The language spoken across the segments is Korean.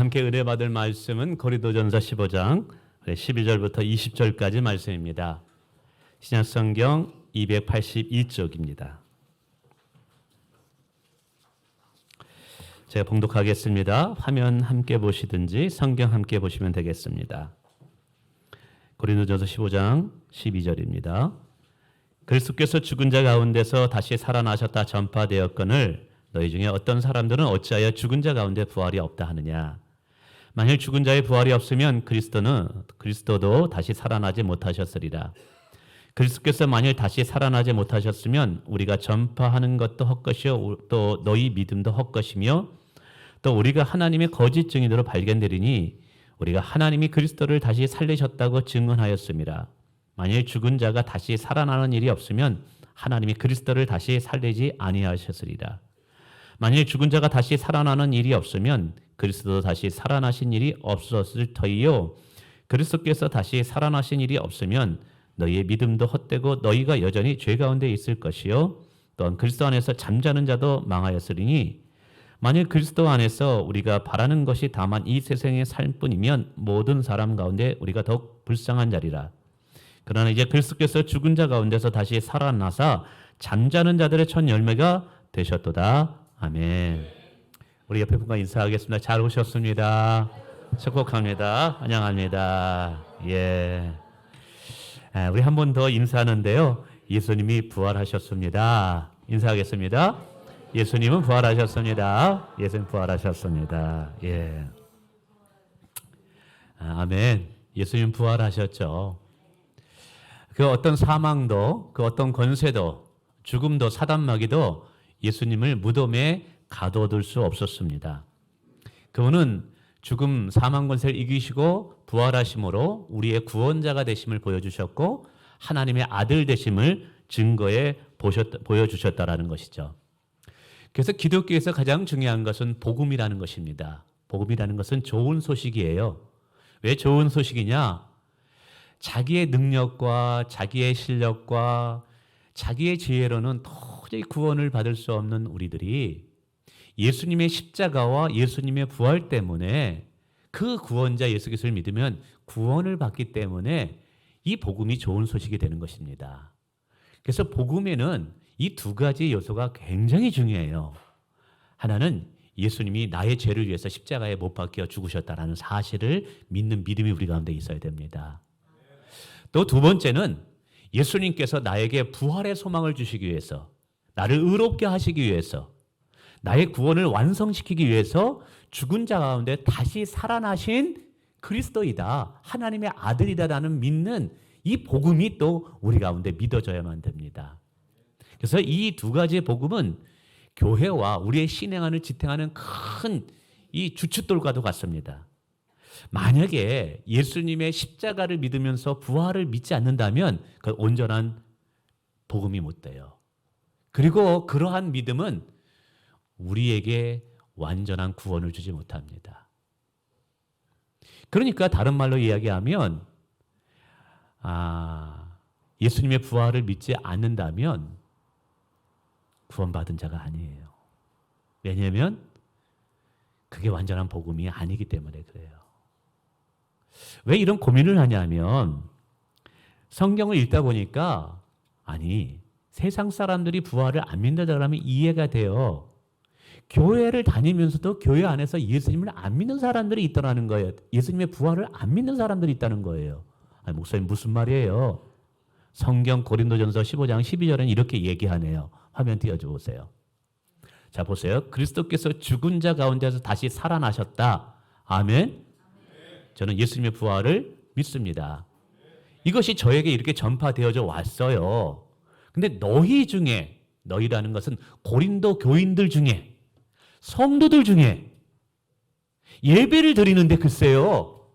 함께 은혜 받을 말씀은 고린도전서 15장 12절부터 20절까지 말씀입니다. 신약성경 282쪽입니다. 제가 봉독하겠습니다. 화면 함께 보시든지 성경 함께 보시면 되겠습니다. 고린도전서 15장 12절입니다. 그리스도께서 죽은 자 가운데서 다시 살아나셨다 전파되었거늘 너희 중에 어떤 사람들은 어찌하여 죽은 자 가운데 부활이 없다 하느냐. 만일 죽은 자의 부활이 없으면 그리스도도 다시 살아나지 못하셨으리라. 그리스도께서 만일 다시 살아나지 못하셨으면 우리가 전파하는 것도 헛것이요 또 너희 믿음도 헛것이며 또 우리가 하나님의 거짓 증인으로 발견되리니 우리가 하나님이 그리스도를 다시 살리셨다고 증언하였습니다. 만일 죽은 자가 다시 살아나는 일이 없으면 하나님이 그리스도를 다시 살리지 아니하셨으리라. 만일 죽은 자가 다시 살아나는 일이 없으면 그리스도도 다시 살아나신 일이 없었을 터이요 그리스도께서 다시 살아나신 일이 없으면 너희의 믿음도 헛되고 너희가 여전히 죄 가운데 있을 것이요 또한 그리스도 안에서 잠자는 자도 망하였으리니 만일 그리스도 안에서 우리가 바라는 것이 다만 이 세상의 삶뿐이면 모든 사람 가운데 우리가 더욱 불쌍한 자리라. 그러나 이제 그리스도께서 죽은 자 가운데서 다시 살아나사 잠자는 자들의 첫 열매가 되셨도다. 아멘. 우리 옆에 분과 인사하겠습니다. 잘 오셨습니다. 축복합니다. 환영합니다. 예. 우리 한 번 더 인사하는데요. 예수님이 부활하셨습니다. 인사하겠습니다. 예수님은 부활하셨습니다. 예수님 부활하셨습니다. 예. 아멘. 예수님 부활하셨죠. 그 어떤 사망도, 그 어떤 권세도, 죽음도, 사단마귀도 예수님을 무덤에 가둬둘 수 없었습니다. 그분은 죽음, 사망 권세를 이기시고 부활하심으로 우리의 구원자가 되심을 보여주셨고 하나님의 아들 되심을 증거해 보여주셨다라는 것이죠. 그래서 기독교에서 가장 중요한 것은 복음이라는 것입니다. 복음이라는 것은 좋은 소식이에요. 왜 좋은 소식이냐? 자기의 능력과 자기의 실력과 자기의 지혜로는 도저히 구원을 받을 수 없는 우리들이 예수님의 십자가와 예수님의 부활 때문에 그 구원자 예수 그리스도를 믿으면 구원을 받기 때문에 이 복음이 좋은 소식이 되는 것입니다. 그래서 복음에는 이 두 가지 요소가 굉장히 중요해요. 하나는 예수님이 나의 죄를 위해서 십자가에 못 박혀 죽으셨다는 사실을 믿는 믿음이 우리 가운데 있어야 됩니다. 또 두 번째는 예수님께서 나에게 부활의 소망을 주시기 위해서 나를 의롭게 하시기 위해서 나의 구원을 완성시키기 위해서 죽은 자 가운데 다시 살아나신 그리스도이다. 하나님의 아들이다라는 믿는 이 복음이 또 우리 가운데 믿어져야만 됩니다. 그래서 이 두 가지의 복음은 교회와 우리의 신앙을 지탱하는 큰 이 주춧돌과도 같습니다. 만약에 예수님의 십자가를 믿으면서 부활을 믿지 않는다면 그 온전한 복음이 못 돼요. 그리고 그러한 믿음은 우리에게 완전한 구원을 주지 못합니다. 그러니까 다른 말로 이야기하면 예수님의 부활을 믿지 않는다면 구원받은 자가 아니에요. 왜냐하면 그게 완전한 복음이 아니기 때문에 그래요. 왜 이런 고민을 하냐면 성경을 읽다 보니까 세상 사람들이 부활을 안 믿는다 그러면 이해가 돼요. 교회를 다니면서도 교회 안에서 예수님을 안 믿는 사람들이 있다는 거예요. 예수님의 부활을 안 믿는 사람들이 있다는 거예요. 목사님 무슨 말이에요? 성경 고린도전서 15장 12절은 이렇게 얘기하네요. 화면 띄워줘 보세요. 자 보세요. 그리스도께서 죽은 자 가운데서 다시 살아나셨다. 아멘. 저는 예수님의 부활을 믿습니다. 이것이 저에게 이렇게 전파되어져 왔어요. 근데 너희 중에, 너희라는 것은 고린도 교인들 중에, 성도들 중에 예배를 드리는데 글쎄요,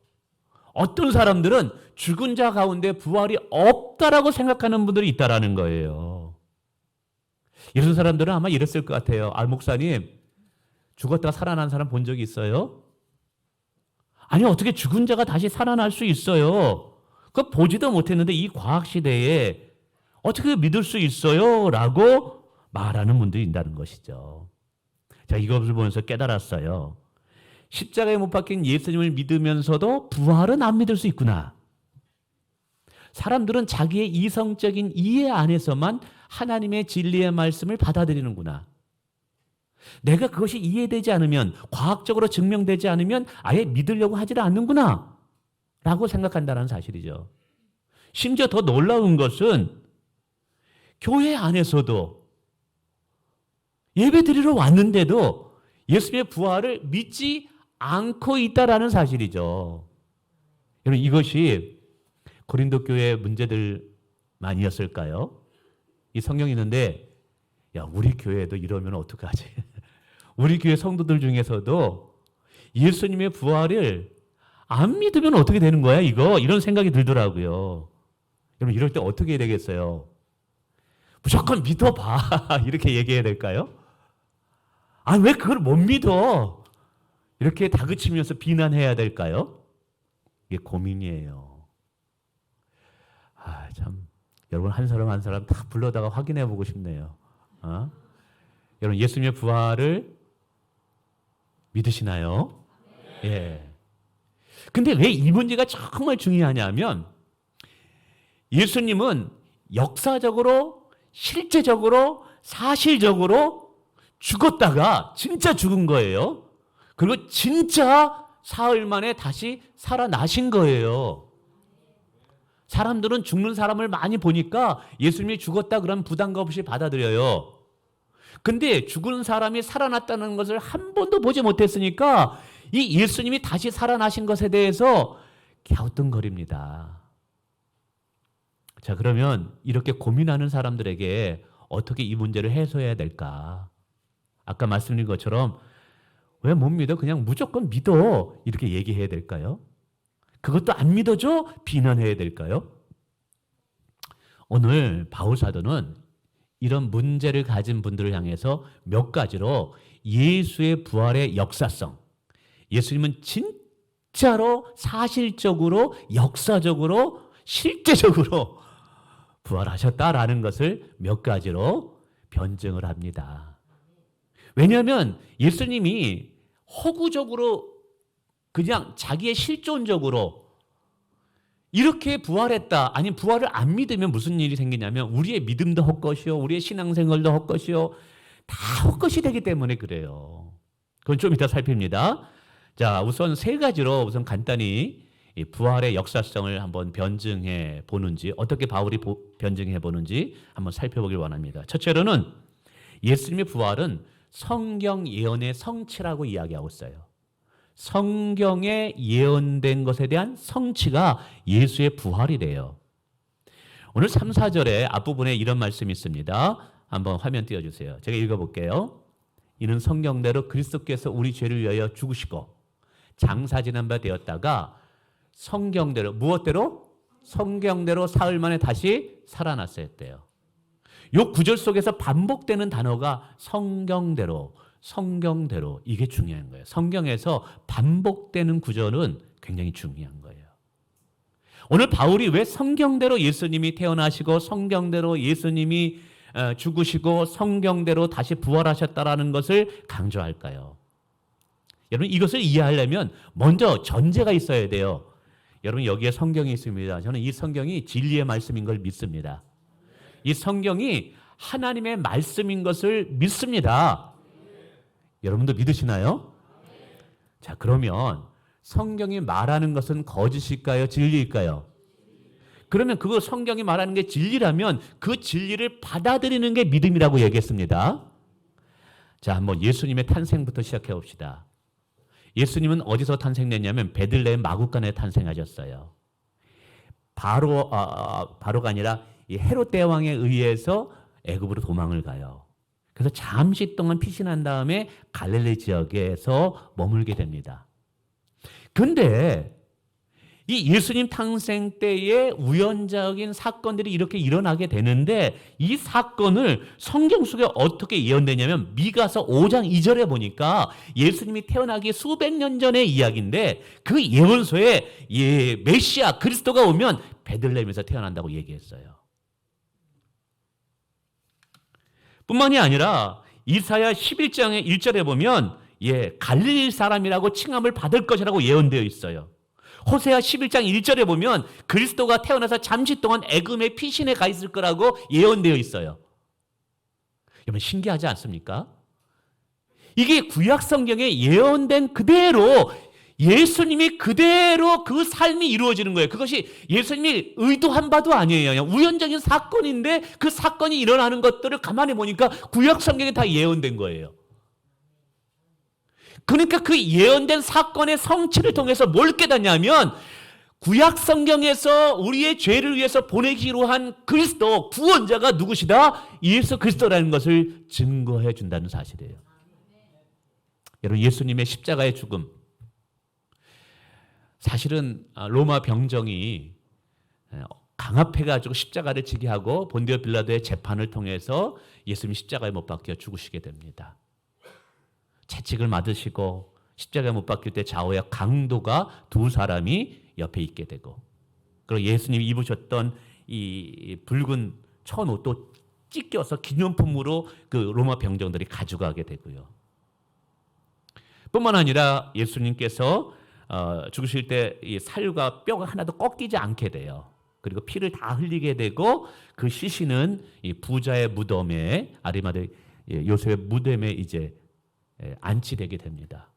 어떤 사람들은 죽은 자 가운데 부활이 없다라고 생각하는 분들이 있다라는 거예요. 이런 사람들은 아마 이랬을 것 같아요. 목사님, 죽었다가 살아난 사람 본 적이 있어요? 아니, 어떻게 죽은 자가 다시 살아날 수 있어요? 그거 보지도 못했는데 이 과학시대에 어떻게 믿을 수 있어요? 라고 말하는 분들이 있다는 것이죠. 자, 이것을 보면서 깨달았어요. 십자가에 못 박힌 예수님을 믿으면서도 부활은 안 믿을 수 있구나. 사람들은 자기의 이성적인 이해 안에서만 하나님의 진리의 말씀을 받아들이는구나. 내가 그것이 이해되지 않으면, 과학적으로 증명되지 않으면 아예 믿으려고 하지를 않는구나 라고 생각한다는 사실이죠. 심지어 더 놀라운 것은 교회 안에서도 예배 드리러 왔는데도 예수님의 부활을 믿지 않고 있다라는 사실이죠. 여러분, 이것이 고린도 교회의 문제들만이었을까요? 이 성경이 있는데, 야, 우리 교회도 이러면 어떡하지? 우리 교회 성도들 중에서도 예수님의 부활을 안 믿으면 어떻게 되는 거야, 이거? 이런 생각이 들더라고요. 여러분, 이럴 때 어떻게 해야 되겠어요? 무조건 믿어봐. 이렇게 얘기해야 될까요? 아, 왜 그걸 못 믿어? 이렇게 다그치면서 비난해야 될까요? 이게 고민이에요. 아, 참. 여러분, 한 사람 한 사람 다 불러다가 확인해 보고 싶네요. 여러분, 예수님의 부활을 믿으시나요? 예. 근데 왜 이 문제가 정말 중요하냐면, 예수님은 역사적으로, 실제적으로, 사실적으로 죽었다가 진짜 죽은 거예요. 그리고 진짜 사흘 만에 다시 살아나신 거예요. 사람들은 죽는 사람을 많이 보니까 예수님이 죽었다 그러면 부담감 없이 받아들여요. 근데 죽은 사람이 살아났다는 것을 한 번도 보지 못했으니까 이 예수님이 다시 살아나신 것에 대해서 갸우뚱거립니다. 자, 그러면 이렇게 고민하는 사람들에게 어떻게 이 문제를 해소해야 될까? 아까 말씀드린 것처럼 왜 못 믿어? 그냥 무조건 믿어. 이렇게 얘기해야 될까요? 그것도 안 믿어줘? 비난해야 될까요? 오늘 바울 사도는 이런 문제를 가진 분들을 향해서 몇 가지로 예수의 부활의 역사성, 예수님은 진짜로 사실적으로 역사적으로 실제적으로 부활하셨다라는 것을 몇 가지로 변증을 합니다. 왜냐하면 예수님이 허구적으로 그냥 자기의 실존적으로 이렇게 부활했다, 아니 부활을 안 믿으면 무슨 일이 생기냐면 우리의 믿음도 헛것이요, 우리의 신앙생활도 헛것이요, 다 헛것이 되기 때문에 그래요. 그건 좀 이따 살핍니다. 자, 우선 세 가지로 우선 간단히 이 부활의 역사성을 한번 변증해 보는지, 어떻게 바울이 변증해 보는지 한번 살펴보길 원합니다. 첫째로는 예수님의 부활은 성경 예언의 성취라고 이야기하고 있어요. 성경에 예언된 것에 대한 성취가 예수의 부활이래요. 오늘 3, 4절에 앞부분에 이런 말씀이 있습니다. 한번 화면 띄워주세요. 제가 읽어볼게요. 이는 성경대로 그리스도께서 우리 죄를 위하여 죽으시고 장사 지난 바 되었다가 성경대로, 무엇대로? 성경대로 사흘 만에 다시 살아났어야 했대요. 이 구절 속에서 반복되는 단어가 성경대로, 성경대로, 이게 중요한 거예요. 성경에서 반복되는 구절은 굉장히 중요한 거예요. 오늘 바울이 왜 성경대로 예수님이 태어나시고 성경대로 예수님이 죽으시고 성경대로 다시 부활하셨다라는 것을 강조할까요? 여러분, 이것을 이해하려면 먼저 전제가 있어야 돼요. 여러분, 여기에 성경이 있습니다. 저는 이 성경이 진리의 말씀인 걸 믿습니다. 이 성경이 하나님의 말씀인 것을 믿습니다. 여러분도 믿으시나요? 자, 그러면 성경이 말하는 것은 거짓일까요? 진리일까요? 그러면 그거 성경이 말하는 게 진리라면 그 진리를 받아들이는 게 믿음이라고 얘기했습니다. 자, 한번 예수님의 탄생부터 시작해 봅시다. 예수님은 어디서 탄생됐냐면 베들레헴 마구간에 탄생하셨어요. 바로가 아니라 이 헤롯 대왕에 의해서 애굽으로 도망을 가요. 그래서 잠시 동안 피신한 다음에 갈릴리 지역에서 머물게 됩니다. 근데 이 예수님 탄생 때의 우연적인 사건들이 이렇게 일어나게 되는데 이 사건을 성경 속에 어떻게 예언되냐면 미가서 5장 2절에 보니까 예수님이 태어나기 수백 년 전의 이야기인데 그 예언서에 메시아 그리스도가 오면 베들레헴에서 태어난다고 얘기했어요. 뿐만이 아니라 이사야 11장의 1절에 보면 갈릴리 사람이라고 칭함을 받을 것이라고 예언되어 있어요. 호세아 11장 1절에 보면 그리스도가 태어나서 잠시 동안 애굽의 피신에 가 있을 거라고 예언되어 있어요. 여러분 신기하지 않습니까? 이게 구약 성경에 예언된 그대로 예수님이 그대로 그 삶이 이루어지는 거예요. 그것이 예수님이 의도한 바도 아니에요. 그냥 우연적인 사건인데 그 사건이 일어나는 것들을 가만히 보니까 구약 성경에 다 예언된 거예요. 그러니까 그 예언된 사건의 성취를 통해서 뭘 깨닫냐면 구약 성경에서 우리의 죄를 위해서 보내기로 한 그리스도 구원자가 누구시다? 예수 그리스도라는 것을 증거해 준다는 사실이에요. 여러분 예수님의 십자가의 죽음, 사실은 로마 병정이 강압해가지고 십자가를 지게 하고 본디오 빌라도의 재판을 통해서 예수님이 십자가에 못 박혀 죽으시게 됩니다. 채찍을 맞으시고 십자가에 못 박힐 때 좌우의 강도가 두 사람이 옆에 있게 되고, 그리고 예수님이 입으셨던 이 붉은 천옷도 찢겨서 기념품으로 그 로마 병정들이 가져가게 되고요. 뿐만 아니라 예수님께서 죽으실 때 이 살과 뼈가 하나도 꺾이지 않게 돼요. 그리고 피를 다 흘리게 되고 그 시신은 이 부자의 무덤에 아리마대 요셉의 무덤에 이제 안치되게 됩니다.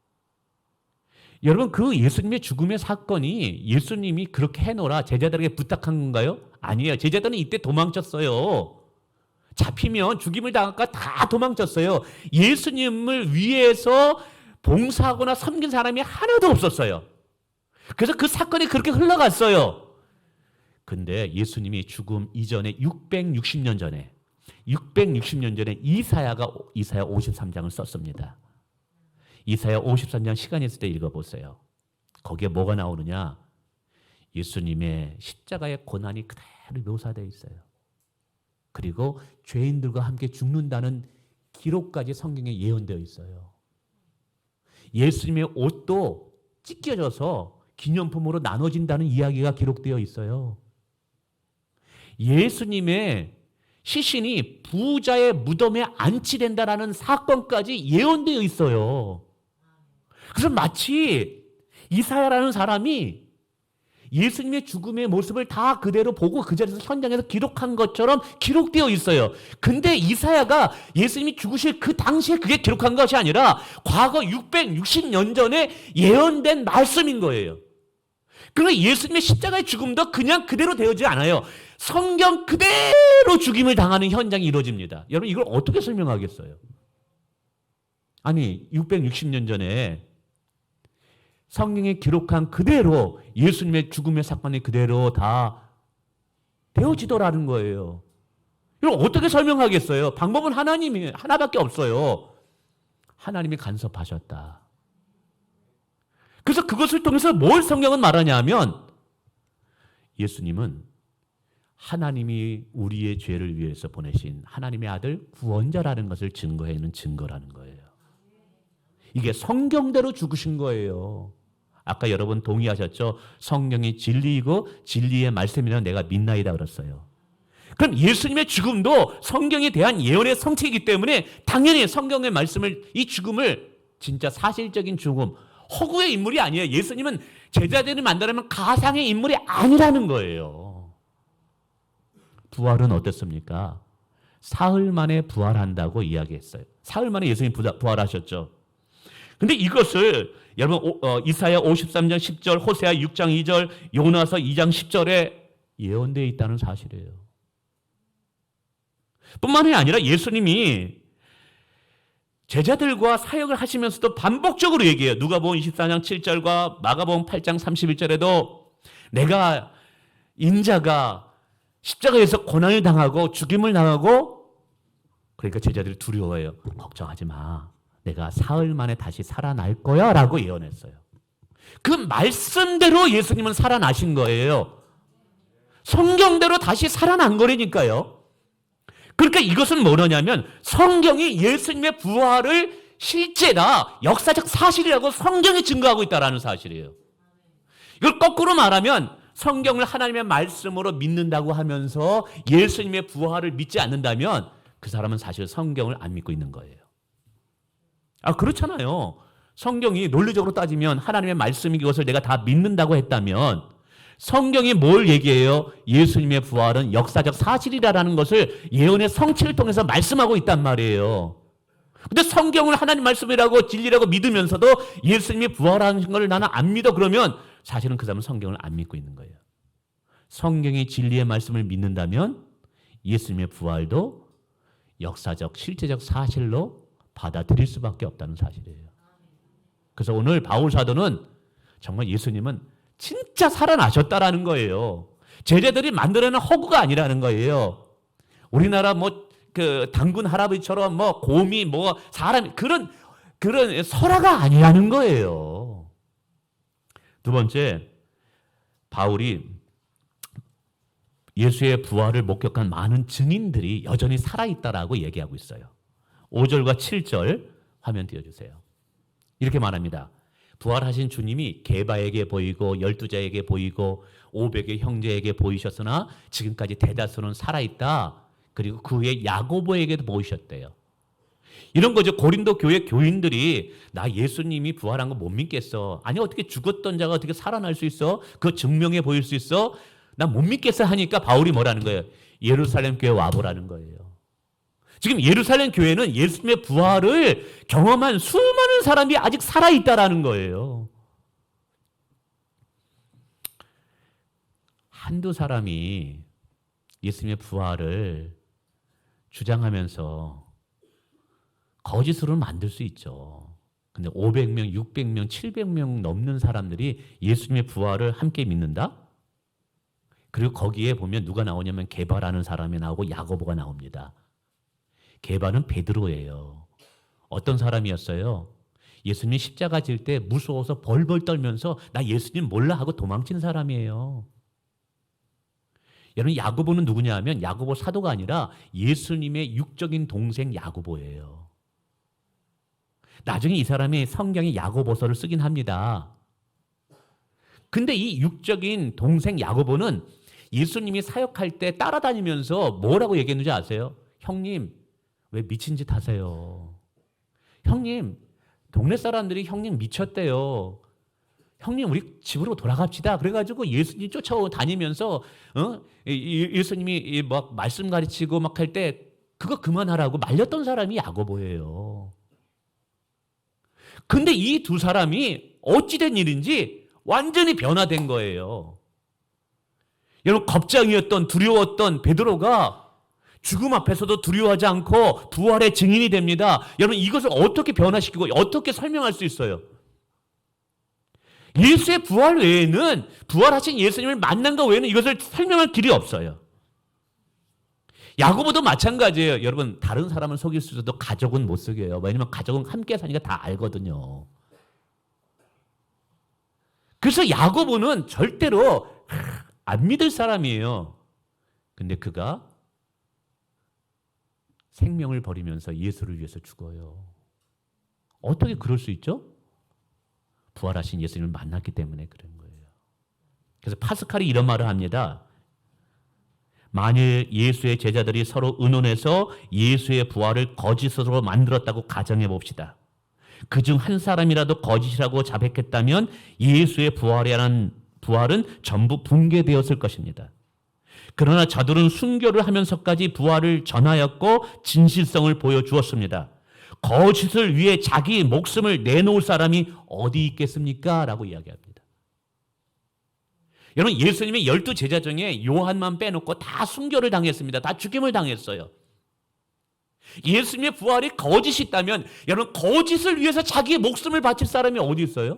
여러분 그 예수님의 죽음의 사건이 예수님이 그렇게 해놓으라 제자들에게 부탁한 건가요? 아니에요. 제자들은 이때 도망쳤어요. 잡히면 죽임을 당할까 다 도망쳤어요. 예수님을 위해서 봉사하거나 섬긴 사람이 하나도 없었어요. 그래서 그 사건이 그렇게 흘러갔어요. 근데 예수님이 죽음 이전에 660년 전에 이사야 53장을 썼습니다. 이사야 53장 시간이 있을 때 읽어보세요. 거기에 뭐가 나오느냐? 예수님의 십자가의 고난이 그대로 묘사되어 있어요. 그리고 죄인들과 함께 죽는다는 기록까지 성경에 예언되어 있어요. 예수님의 옷도 찢겨져서 기념품으로 나눠진다는 이야기가 기록되어 있어요. 예수님의 시신이 부자의 무덤에 안치된다라는 사건까지 예언되어 있어요. 그래서 마치 이사야라는 사람이 예수님의 죽음의 모습을 다 그대로 보고 그 자리에서 현장에서 기록한 것처럼 기록되어 있어요. 근데 이사야가 예수님이 죽으실 그 당시에 그게 기록한 것이 아니라 과거 660년 전에 예언된 말씀인 거예요. 그러니까 예수님의 십자가의 죽음도 그냥 그대로 되어지지 않아요. 성경 그대로 죽임을 당하는 현장이 이루어집니다. 여러분 이걸 어떻게 설명하겠어요? 아니 660년 전에 성경에 기록한 그대로 예수님의 죽음의 사건이 그대로 다 되어지더라는 거예요. 이걸 어떻게 설명하겠어요? 방법은 하나님이 하나밖에 없어요. 하나님이 간섭하셨다. 그래서 그것을 통해서 뭘 성경은 말하냐 하면 예수님은 하나님이 우리의 죄를 위해서 보내신 하나님의 아들 구원자라는 것을 증거해 있는 증거라는 거예요. 이게 성경대로 죽으신 거예요. 아까 여러분 동의하셨죠? 성경이 진리이고 진리의 말씀이라는 내가 믿나이다 그랬어요. 그럼 예수님의 죽음도 성경에 대한 예언의 성취이기 때문에 당연히 성경의 말씀을 이 죽음을 진짜 사실적인 죽음, 허구의 인물이 아니에요. 예수님은 제자들을 만나려면 가상의 인물이 아니라는 거예요. 부활은 어땠습니까? 사흘 만에 부활한다고 이야기했어요. 사흘 만에 예수님 부활하셨죠. 근데 이것을 여러분 이사야 53장 10절, 호세아 6장 2절, 요나서 2장 10절에 예언되어 있다는 사실이에요. 뿐만이 아니라 예수님이 제자들과 사역을 하시면서도 반복적으로 얘기해요. 누가복음 24장 7절과 마가복음 8장 31절에도 내가 인자가 십자가에서 고난을 당하고 죽임을 당하고, 그러니까 제자들이 두려워해요. 걱정하지 마. 내가 사흘 만에 다시 살아날 거야 라고 예언했어요. 그 말씀대로 예수님은 살아나신 거예요. 성경대로 다시 살아난 거라니까요. 그러니까 이것은 뭐냐면 성경이 예수님의 부활을 실제다, 역사적 사실이라고 성경이 증거하고 있다는 사실이에요. 이걸 거꾸로 말하면 성경을 하나님의 말씀으로 믿는다고 하면서 예수님의 부활을 믿지 않는다면 그 사람은 사실 성경을 안 믿고 있는 거예요. 아, 그렇잖아요. 성경이 논리적으로 따지면 하나님의 말씀인 것을 내가 다 믿는다고 했다면 성경이 뭘 얘기해요? 예수님의 부활은 역사적 사실이라는 것을 예언의 성취를 통해서 말씀하고 있단 말이에요. 근데 성경을 하나님 말씀이라고 진리라고 믿으면서도 예수님이 부활하신 걸 나는 안 믿어 그러면 사실은 그 사람은 성경을 안 믿고 있는 거예요. 성경이 진리의 말씀을 믿는다면 예수님의 부활도 역사적 실제적 사실로 받아들일 수밖에 없다는 사실이에요. 그래서 오늘 바울 사도는 정말 예수님은 진짜 살아나셨다라는 거예요. 제자들이 만들어낸 허구가 아니라는 거예요. 우리나라 그 당군 할아버지처럼 곰이 사람 그런 설화가 아니라는 거예요. 두 번째, 바울이 예수의 부활을 목격한 많은 증인들이 여전히 살아있다라고 얘기하고 있어요. 5절과 7절 화면 띄워주세요. 이렇게 말합니다. 부활하신 주님이 게바에게 보이고 12자에게 보이고 500의 형제에게 보이셨으나 지금까지 대다수는 살아있다. 그리고 그 후에 야고보에게도 보이셨대요. 이런 거죠. 고린도 교회 교인들이 나 예수님이 부활한 거 못 믿겠어. 아니 어떻게 죽었던 자가 어떻게 살아날 수 있어? 그거 증명해 보일 수 있어? 나 못 믿겠어 하니까 바울이 뭐라는 거예요? 예루살렘 교회 와보라는 거예요. 지금 예루살렘 교회는 예수님의 부활을 경험한 수많은 사람이 아직 살아있다라는 거예요. 한두 사람이 예수님의 부활을 주장하면서 거짓으로 만들 수 있죠. 근데 500명, 600명, 700명 넘는 사람들이 예수님의 부활을 함께 믿는다? 그리고 거기에 보면 누가 나오냐면 게바라는 사람이 나오고 야고보가 나옵니다. 게바는 베드로예요. 어떤 사람이었어요? 예수님이 십자가 질 때 무서워서 벌벌 떨면서 나 예수님 몰라 하고 도망친 사람이에요. 여러분 야고보는 누구냐 하면 야고보 사도가 아니라 예수님의 육적인 동생 야고보예요. 나중에 이 사람이 성경에 야고보서를 쓰긴 합니다. 근데 이 육적인 동생 야고보는 예수님이 사역할 때 따라다니면서 뭐라고 얘기했는지 아세요? 형님 왜 미친 짓 하세요? 형님 동네 사람들이 형님 미쳤대요. 형님 우리 집으로 돌아갑시다. 그래가지고 예수님 쫓아다니면서 예수님이 막 말씀 가르치고 막 할 때 그거 그만하라고 말렸던 사람이 야고보예요. 근데 이 두 사람이 어찌된 일인지 완전히 변화된 거예요. 여러분 겁장이었던 두려웠던 베드로가 죽음 앞에서도 두려워하지 않고 부활의 증인이 됩니다. 여러분 이것을 어떻게 변화시키고 어떻게 설명할 수 있어요? 예수의 부활 외에는 부활하신 예수님을 만난 것 외에는 이것을 설명할 길이 없어요. 야고보도 마찬가지예요. 여러분 다른 사람은 속일 수 있어도 가족은 못 속여요. 왜냐하면 가족은 함께 사니까 다 알거든요. 그래서 야고보는 절대로 안 믿을 사람이에요. 근데 그가 생명을 버리면서 예수를 위해서 죽어요. 어떻게 그럴 수 있죠? 부활하신 예수님을 만났기 때문에 그런 거예요. 그래서 파스칼이 이런 말을 합니다. 만일 예수의 제자들이 서로 의논해서 예수의 부활을 거짓으로 만들었다고 가정해 봅시다. 그중 한 사람이라도 거짓이라고 자백했다면 예수의 부활은 전부 붕괴되었을 것입니다. 그러나 저들은 순교를 하면서까지 부활을 전하였고 진실성을 보여주었습니다. 거짓을 위해 자기 목숨을 내놓을 사람이 어디 있겠습니까? 라고 이야기합니다. 여러분 예수님의 12제자 중에 요한만 빼놓고 다 순교를 당했습니다. 다 죽임을 당했어요. 예수님의 부활이 거짓이 있다면 여러분 거짓을 위해서 자기의 목숨을 바칠 사람이 어디 있어요?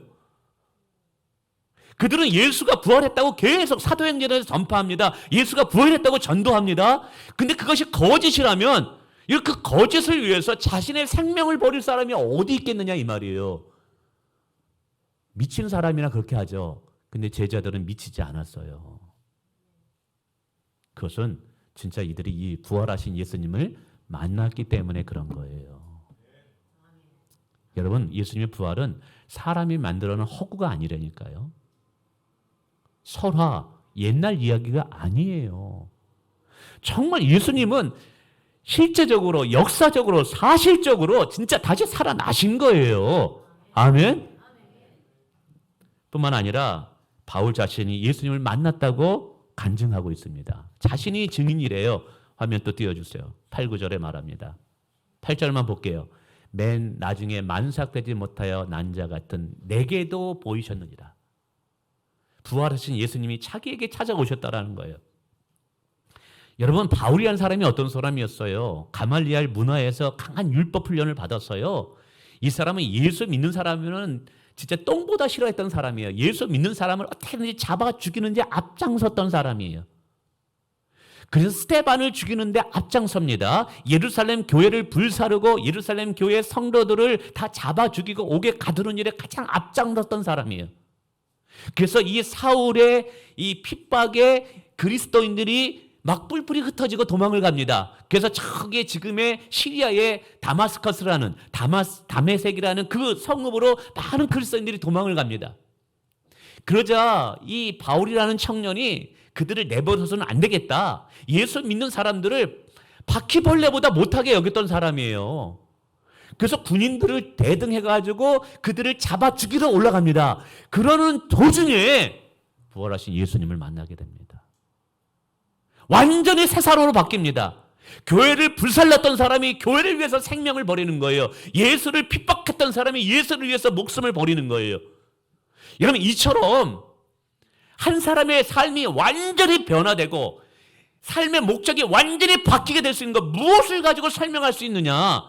그들은 예수가 부활했다고 계속 사도행전에서 전파합니다. 예수가 부활했다고 전도합니다. 근데 그것이 거짓이라면 그 거짓을 위해서 자신의 생명을 버릴 사람이 어디 있겠느냐 이 말이에요. 미친 사람이나 그렇게 하죠. 근데 제자들은 미치지 않았어요. 그것은 진짜 이들이 이 부활하신 예수님을 만났기 때문에 그런 거예요. 여러분 예수님의 부활은 사람이 만들어낸 허구가 아니라니까요. 설화, 옛날 이야기가 아니에요. 정말 예수님은 실제적으로, 역사적으로, 사실적으로 진짜 다시 살아나신 거예요. 아멘? 뿐만 아니라 바울 자신이 예수님을 만났다고 간증하고 있습니다. 자신이 증인이래요. 화면 또 띄워주세요. 8, 9절에 말합니다. 8절만 볼게요. 맨 나중에 만삭되지 못하여 난 자 같은 내게도 보이셨느니라. 부활하신 예수님이 자기에게 찾아오셨다라는 거예요. 여러분, 바울이라는 사람이 어떤 사람이었어요? 가말리알 문화에서 강한 율법 훈련을 받았어요. 이 사람은 예수 믿는 사람은 진짜 똥보다 싫어했던 사람이에요. 예수 믿는 사람을 어떻게든지 잡아 죽이는데 앞장섰던 사람이에요. 그래서 스데반을 죽이는데 앞장섭니다. 예루살렘 교회를 불사르고 예루살렘 교회 성도들을 다 잡아 죽이고 옥에 가두는 일에 가장 앞장섰던 사람이에요. 그래서 이 사울의 이 핍박에 그리스도인들이 막 뿔뿔이 흩어지고 도망을 갑니다. 그래서 저기 지금의 시리아의 다마스커스라는 다메섹이라는 그 성읍으로 많은 그리스도인들이 도망을 갑니다. 그러자 이 바울이라는 청년이 그들을 내버려서는 안 되겠다. 예수 믿는 사람들을 바퀴벌레보다 못하게 여겼던 사람이에요. 그래서 군인들을 대등해가지고 그들을 잡아 죽이러 올라갑니다. 그러는 도중에 부활하신 예수님을 만나게 됩니다. 완전히 새 사람으로 바뀝니다. 교회를 불살랐던 사람이 교회를 위해서 생명을 버리는 거예요. 예수를 핍박했던 사람이 예수를 위해서 목숨을 버리는 거예요. 여러분, 이처럼 한 사람의 삶이 완전히 변화되고 삶의 목적이 완전히 바뀌게 될 수 있는 것, 무엇을 가지고 설명할 수 있느냐?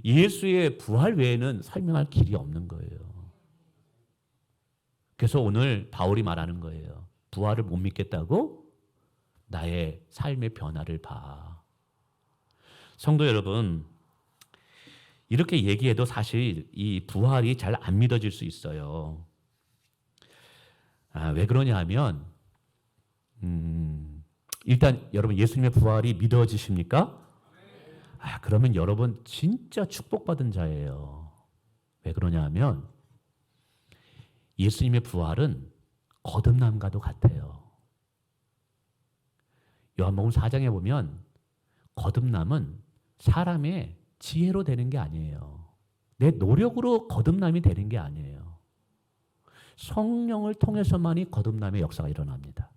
예수의 부활 외에는 설명할 길이 없는 거예요. 그래서 오늘 바울이 말하는 거예요. 부활을 못 믿겠다고? 나의 삶의 변화를 봐. 성도 여러분, 이렇게 얘기해도 사실 이 부활이 잘 안 믿어질 수 있어요. 왜 그러냐 하면 일단 여러분, 예수님의 부활이 믿어지십니까? 그러면 여러분 진짜 축복받은 자예요. 왜 그러냐 하면 예수님의 부활은 거듭남과도 같아요. 요한복음 4장에 보면 거듭남은 사람의 지혜로 되는 게 아니에요. 내 노력으로 거듭남이 되는 게 아니에요. 성령을 통해서만이 거듭남의 역사가 일어납니다.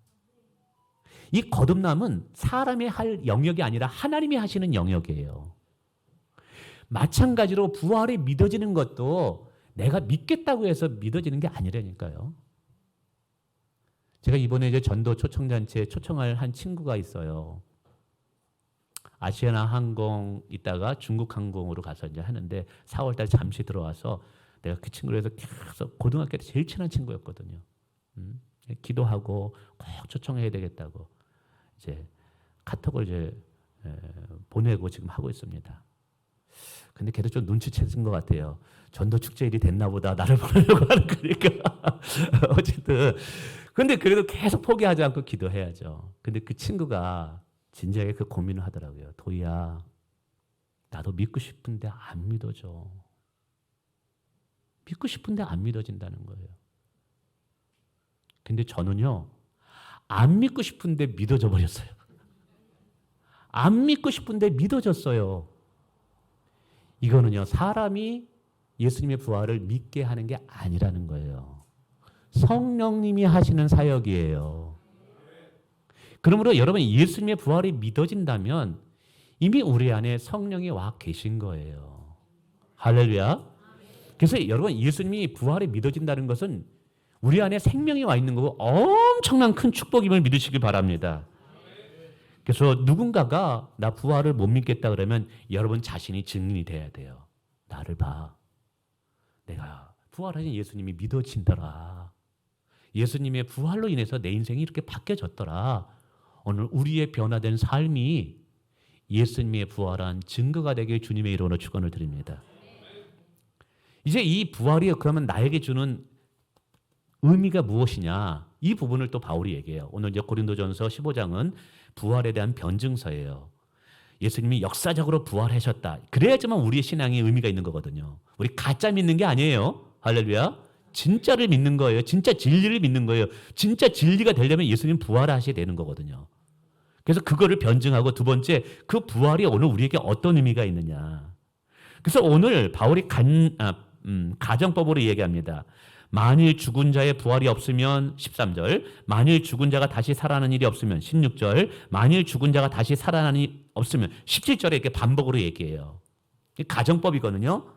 이 거듭남은 사람이 할 영역이 아니라 하나님이 하시는 영역이에요. 마찬가지로 부활이 믿어지는 것도 내가 믿겠다고 해서 믿어지는 게 아니라니까요. 제가 이번에 이제 전도 초청잔치에 초청할 한 친구가 있어요. 아시아나 항공 있다가 중국 항공으로 가서 이제 하는데 4월달 잠시 들어와서 내가 그 친구를 해서 계속 고등학교 때 제일 친한 친구였거든요. 기도하고 꼭 초청해야 되겠다고 이제 카톡을 이제 보내고 지금 하고 있습니다. 근데 걔도 좀 눈치챘은 것 같아요. 전도 축제 일이 됐나 보다. 나를 보내려고 하는 거니까. 어쨌든. 근데 그래도 계속 포기하지 않고 기도해야죠. 근데 그 친구가 진지하게 그 고민을 하더라고요. 도희야, 나도 믿고 싶은데 안 믿어져. 믿고 싶은데 안 믿어진다는 거예요. 근데 저는요, 안 믿고 싶은데 믿어져 버렸어요. 안 믿고 싶은데 믿어졌어요. 이거는요, 사람이 예수님의 부활을 믿게 하는 게 아니라는 거예요. 성령님이 하시는 사역이에요. 그러므로 여러분, 예수님의 부활이 믿어진다면 이미 우리 안에 성령이 와 계신 거예요. 할렐루야. 그래서 여러분, 예수님이 부활이 믿어진다는 것은 우리 안에 생명이 와 있는 거고 엄청난 큰 축복임을 믿으시기 바랍니다. 그래서 누군가가 나 부활을 못 믿겠다 그러면 여러분 자신이 증인이 돼야 돼요. 나를 봐. 내가 부활하신 예수님이 믿어진더라. 예수님의 부활로 인해서 내 인생이 이렇게 바뀌어졌더라. 오늘 우리의 변화된 삶이 예수님의 부활한 증거가 되길 주님의 이름으로 축원을 드립니다. 이제 이 부활이 그러면 나에게 주는 의미가 무엇이냐? 이 부분을 또 바울이 얘기해요. 오늘 이제 고린도전서 15장은 부활에 대한 변증서예요. 예수님이 역사적으로 부활하셨다. 그래야지만 우리의 신앙에 의미가 있는 거거든요. 우리 가짜 믿는 게 아니에요. 할렐루야. 진짜를 믿는 거예요. 진짜 진리를 믿는 거예요. 진짜 진리가 되려면 예수님 부활하셔야 되는 거거든요. 그래서 그거를 변증하고 두 번째, 그 부활이 오늘 우리에게 어떤 의미가 있느냐. 그래서 오늘 바울이 가정법으로 얘기합니다. 만일 죽은 자의 부활이 없으면 13절, 만일 죽은 자가 다시 살아나는 일이 없으면 16절, 만일 죽은 자가 다시 살아나는 일이 없으면 17절에 이렇게 반복으로 얘기해요. 가정법이거든요.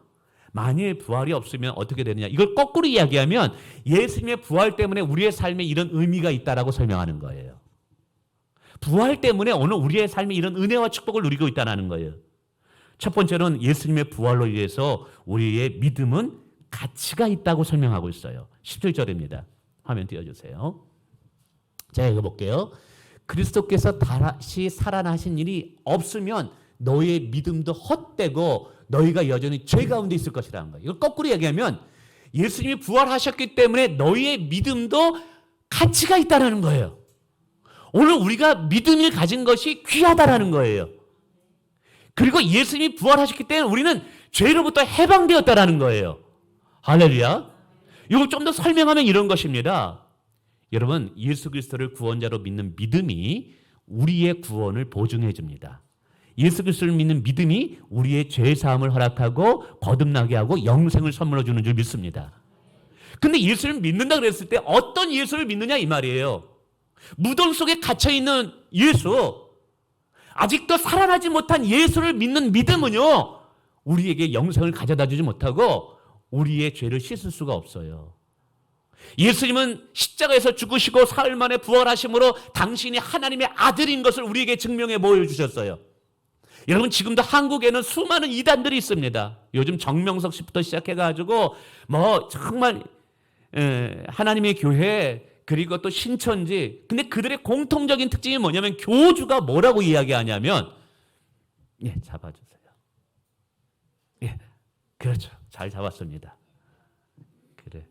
만일 부활이 없으면 어떻게 되느냐. 이걸 거꾸로 이야기하면 예수님의 부활 때문에 우리의 삶에 이런 의미가 있다라고 설명하는 거예요. 부활 때문에 오늘 우리의 삶에 이런 은혜와 축복을 누리고 있다는 거예요. 첫 번째는 예수님의 부활로 인해서 우리의 믿음은 가치가 있다고 설명하고 있어요. 17절입니다. 화면 띄워주세요. 제가 읽어볼게요. 그리스도께서 다시 살아나신 일이 없으면 너의 믿음도 헛되고 너희가 여전히 죄 가운데 있을 것이라는 거예요. 이걸 거꾸로 얘기하면 예수님이 부활하셨기 때문에 너희의 믿음도 가치가 있다는 거예요. 오늘 우리가 믿음을 가진 것이 귀하다라는 거예요. 그리고 예수님이 부활하셨기 때문에 우리는 죄로부터 해방되었다라는 거예요. 할렐루야. 이걸 좀 더 설명하면 이런 것입니다. 여러분, 예수 그리스도를 구원자로 믿는 믿음이 우리의 구원을 보증해 줍니다. 예수 그리스도를 믿는 믿음이 우리의 죄 사함을 허락하고 거듭나게 하고 영생을 선물해 주는 줄 믿습니다. 근데 예수를 믿는다 그랬을 때 어떤 예수를 믿느냐 이 말이에요. 무덤 속에 갇혀 있는 예수, 아직도 살아나지 못한 예수를 믿는 믿음은요, 우리에게 영생을 가져다 주지 못하고 우리의 죄를 씻을 수가 없어요. 예수님은 십자가에서 죽으시고 사흘 만에 부활하심으로 당신이 하나님의 아들인 것을 우리에게 증명해 보여주셨어요. 여러분, 지금도 한국에는 수많은 이단들이 있습니다. 요즘 정명석 씨부터 시작해가지고 정말 하나님의 교회, 그리고 또 신천지. 근데 그들의 공통적인 특징이 뭐냐면 교주가 뭐라고 이야기하냐면, 잡아주세요. 그렇죠. 잘 잡았습니다. 그래.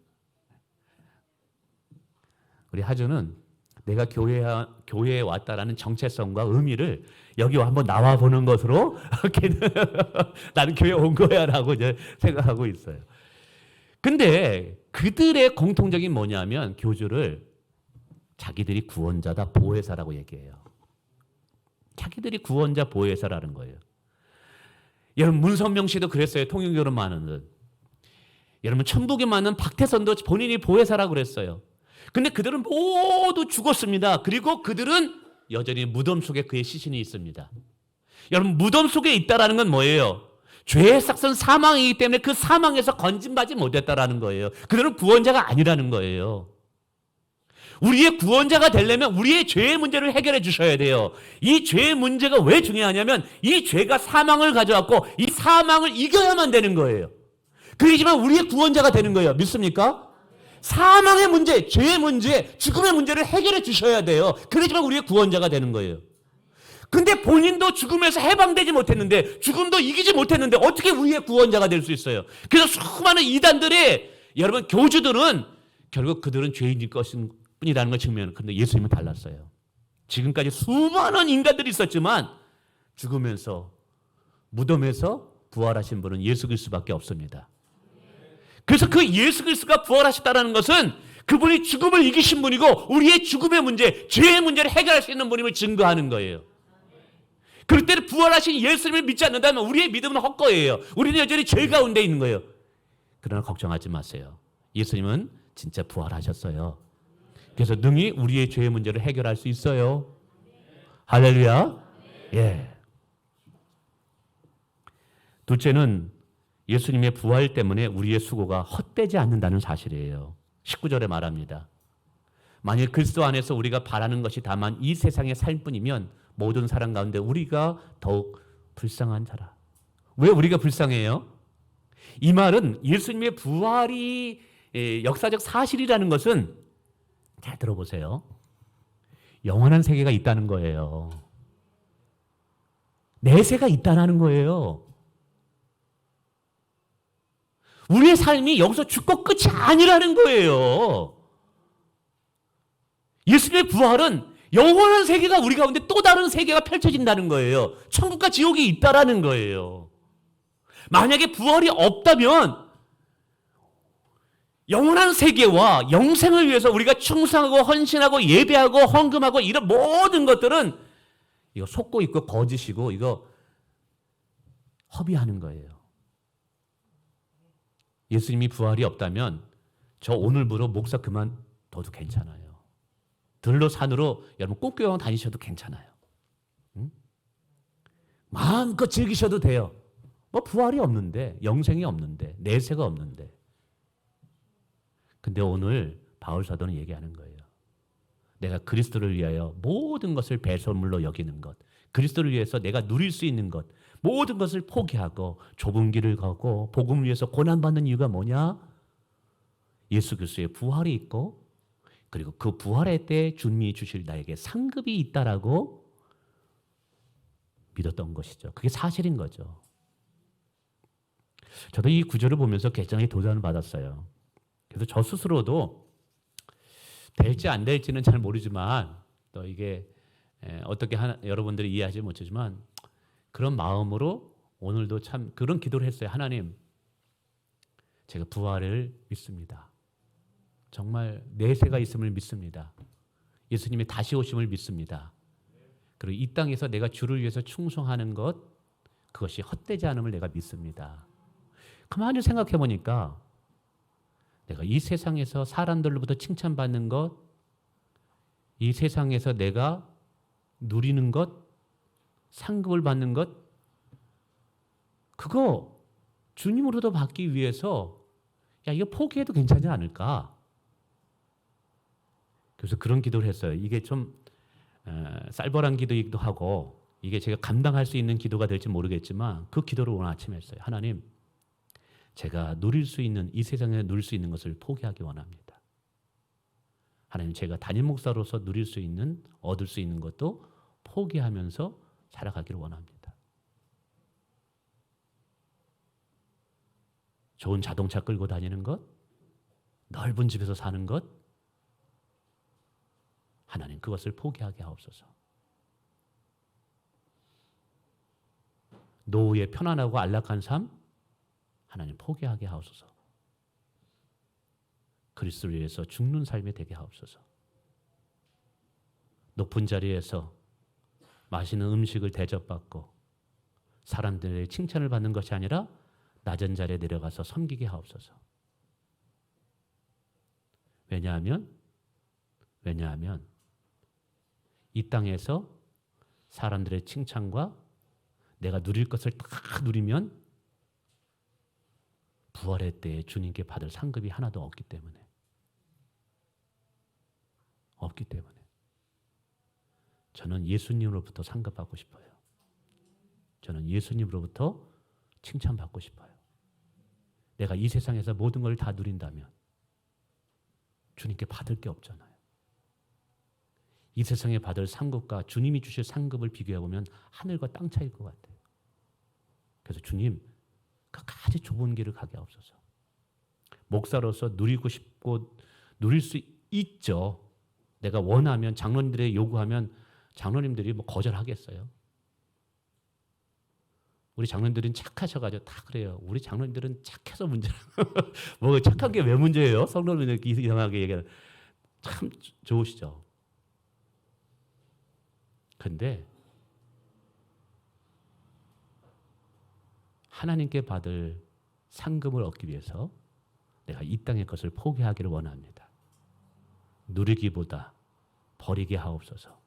우리 하주는 내가 교회에 왔다라는 정체성과 의미를 여기 한번 나와 보는 것으로 나는 교회 온 거야라고 이제 생각하고 있어요. 근데 그들의 공통적인 뭐냐면 교주를 자기들이 구원자다, 보혜사라고 얘기해요. 자기들이 구원자, 보혜사라는 거예요. 여러분, 문선명 씨도 그랬어요. 통일교를 많은. 여러분, 천북에 많은 박태선도 본인이 보혜사라고 그랬어요. 근데 그들은 모두 죽었습니다. 그리고 그들은 여전히 무덤 속에 그의 시신이 있습니다. 여러분, 무덤 속에 있다라는 건 뭐예요? 죄의 삭선 사망이기 때문에 그 사망에서 건진받지 못했다라는 거예요. 그들은 구원자가 아니라는 거예요. 우리의 구원자가 되려면 우리의 죄의 문제를 해결해 주셔야 돼요. 이 죄의 문제가 왜 중요하냐면 이 죄가 사망을 가져왔고 이 사망을 이겨야만 되는 거예요. 그러지만 우리의 구원자가 되는 거예요. 믿습니까? 사망의 문제, 죄의 문제, 죽음의 문제를 해결해 주셔야 돼요. 그러지만 우리의 구원자가 되는 거예요. 근데 본인도 죽음에서 해방되지 못했는데, 죽음도 이기지 못했는데 어떻게 우리의 구원자가 될 수 있어요? 그래서 수많은 이단들의 여러분 교주들은 결국 그들은 죄인일 것뿐이라는 걸 증명하는. 그런데 예수님은 달랐어요. 지금까지 수많은 인간들이 있었지만 죽으면서 무덤에서 부활하신 분은 예수 그리스도밖에 없습니다. 그래서 그 예수 그리스도가 부활하셨다는 것은 그분이 죽음을 이기신 분이고 우리의 죽음의 문제, 죄의 문제를 해결할 수 있는 분임을 증거하는 거예요. 그럴 때는 부활하신 예수님을 믿지 않는다면 우리의 믿음은 헛거예요. 우리는 여전히 죄 가운데 있는 거예요. 그러나 걱정하지 마세요. 예수님은 진짜 부활하셨어요. 그래서 능히 우리의 죄의 문제를 해결할 수 있어요. 할렐루야. 예. 둘째는 예수님의 부활 때문에 우리의 수고가 헛되지 않는다는 사실이에요. 19절에 말합니다. 만일 그리스도 안에서 우리가 바라는 것이 다만 이 세상의 삶뿐이면 모든 사람 가운데 우리가 더욱 불쌍한 자라. 왜 우리가 불쌍해요? 이 말은 예수님의 부활이 역사적 사실이라는 것은, 잘 들어보세요, 영원한 세계가 있다는 거예요. 내세가 있다는 거예요. 우리의 삶이 여기서 죽고 끝이 아니라는 거예요. 예수님의 부활은 영원한 세계가 우리 가운데 또 다른 세계가 펼쳐진다는 거예요. 천국과 지옥이 있다라는 거예요. 만약에 부활이 없다면 영원한 세계와 영생을 위해서 우리가 충성하고 헌신하고 예배하고 헌금하고 이런 모든 것들은 이거 속고 있고 거짓이고 이거 허비하는 거예요. 예수님이 부활이 없다면 저 오늘부로 목사 그만둬도 괜찮아요. 들로 산으로 여러분 꽃교양 다니셔도 괜찮아요. 응? 마음껏 즐기셔도 돼요. 뭐 부활이 없는데, 영생이 없는데, 내세가 없는데. 근데 오늘 바울 사도는 얘기하는 거예요. 내가 그리스도를 위하여 모든 것을 배설물로 여기는 것, 그리스도를 위해서 내가 누릴 수 있는 것, 모든 것을 포기하고 좁은 길을 가고 복음을 위해서 고난받는 이유가 뭐냐? 예수 그리스도의 부활이 있고 그리고 그 부활의 때 주님이 주실 나에게 상급이 있다라고 믿었던 것이죠. 그게 사실인 거죠. 저도 이 구절을 보면서 굉장히 도전을 받았어요. 그래서 저 스스로도 될지 안 될지는 잘 모르지만 또 이게 어떻게 여러분들이 이해하지 못하지만 그런 마음으로 오늘도 참 그런 기도를 했어요. 하나님, 제가 부활을 믿습니다. 정말 내세가 있음을 믿습니다. 예수님의 다시 오심을 믿습니다. 그리고 이 땅에서 내가 주를 위해서 충성하는 것, 그것이 헛되지 않음을 내가 믿습니다. 가만히 생각해 보니까 내가 이 세상에서 사람들로부터 칭찬받는 것, 이 세상에서 내가 누리는 것, 상급을 받는 것, 그거 주님으로도 받기 위해서 야, 이거 포기해도 괜찮지 않을까? 그래서 그런 기도를 했어요. 이게 좀 쌀벌한 기도이기도 하고 이게 제가 감당할 수 있는 기도가 될지 모르겠지만 그 기도를 오늘 아침에 했어요. 하나님, 제가 누릴 수 있는 이 세상에 누릴 수 있는 것을 포기하기 원합니다. 하나님, 제가 담임 목사로서 누릴 수 있는, 얻을 수 있는 것도 포기하면서 살아가기를 원합니다. 좋은 자동차 끌고 다니는 것, 넓은 집에서 사는 것, 하나님 그것을 포기하게 하옵소서. 노후의 편안하고 안락한 삶, 하나님 포기하게 하옵소서. 그리스도를 위해서 죽는 삶이 되게 하옵소서. 높은 자리에서 맛있는 음식을 대접받고 사람들의 칭찬을 받는 것이 아니라 낮은 자리에 내려가서 섬기게 하옵소서. 왜냐하면 이 땅에서 사람들의 칭찬과 내가 누릴 것을 다 누리면 부활의 때에 주님께 받을 상급이 하나도 없기 때문에 저는 예수님으로부터 상급받고 싶어요. 저는 예수님으로부터 칭찬받고 싶어요. 내가 이 세상에서 모든 걸 다 누린다면 주님께 받을 게 없잖아요. 이 세상에 받을 상급과 주님이 주실 상급을 비교해보면 하늘과 땅 차이일 것 같아요. 그래서 주님, 끝까지 좁은 길을 가게 하옵소서. 목사로서 누리고 싶고 누릴 수 있죠. 내가 원하면, 장로님들의 요구하면 장로님들이 뭐 거절하겠어요? 우리 장로님들은 착하셔가지고 다 그래요. 우리 장로님들은 착해서 문제라. 뭐 착한 게 왜 문제예요? 성도님들 이상하게 얘기하는. 참 좋으시죠. 근데 하나님께 받을 상급을 얻기 위해서 내가 이 땅의 것을 포기하기를 원합니다. 누리기보다 버리게 하옵소서.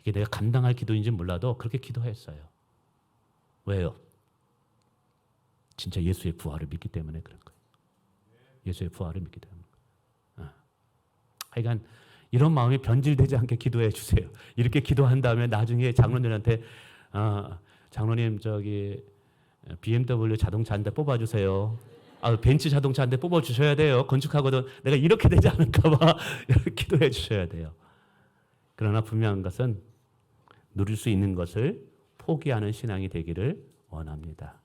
이게 내가 감당할 기도인지 몰라도 그렇게 기도했어요. 왜요? 진짜 예수의 부활을 믿기 때문에 그런 거예요. 예수의 부활을 믿기 때문에. 하여간 이런 마음이 변질되지 않게 기도해 주세요. 이렇게 기도한 다음에 나중에 장로님한테 장로님 저기 BMW 자동차 한 대 뽑아주세요. 벤츠 자동차 한 대 뽑아주셔야 돼요. 건축하거든 내가 이렇게 되지 않을까 봐 이렇게 기도해 주셔야 돼요. 그러나 분명한 것은 누릴 수 있는 것을 포기하는 신앙이 되기를 원합니다.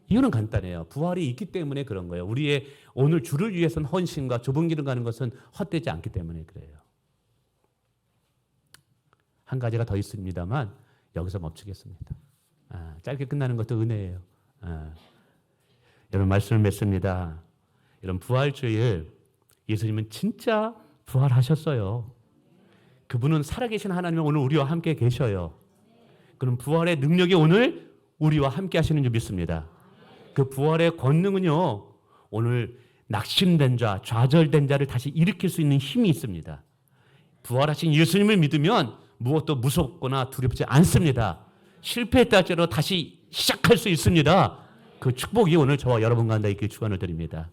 이유는 간단해요. 부활이 있기 때문에 그런 거예요. 우리의 오늘 주를 위해서는 헌신과 좁은 길을 가는 것은 헛되지 않기 때문에 그래요. 한 가지가 더 있습니다만 여기서 멈추겠습니다. 짧게 끝나는 것도 은혜예요. 여러분 말씀을 맺습니다. 여러분 부활주일 예수님은 진짜 부활하셨어요. 그분은 살아계신 하나님은 오늘 우리와 함께 계셔요. 그럼 부활의 능력이 오늘 우리와 함께 하시는 줄 믿습니다. 그 부활의 권능은요 오늘 낙심된 자, 좌절된 자를 다시 일으킬 수 있는 힘이 있습니다. 부활하신 예수님을 믿으면 무엇도 무섭거나 두렵지 않습니다. 실패했다 할지라도 다시 시작할 수 있습니다. 그 축복이 오늘 저와 여러분 가운데 있길 축원을 드립니다.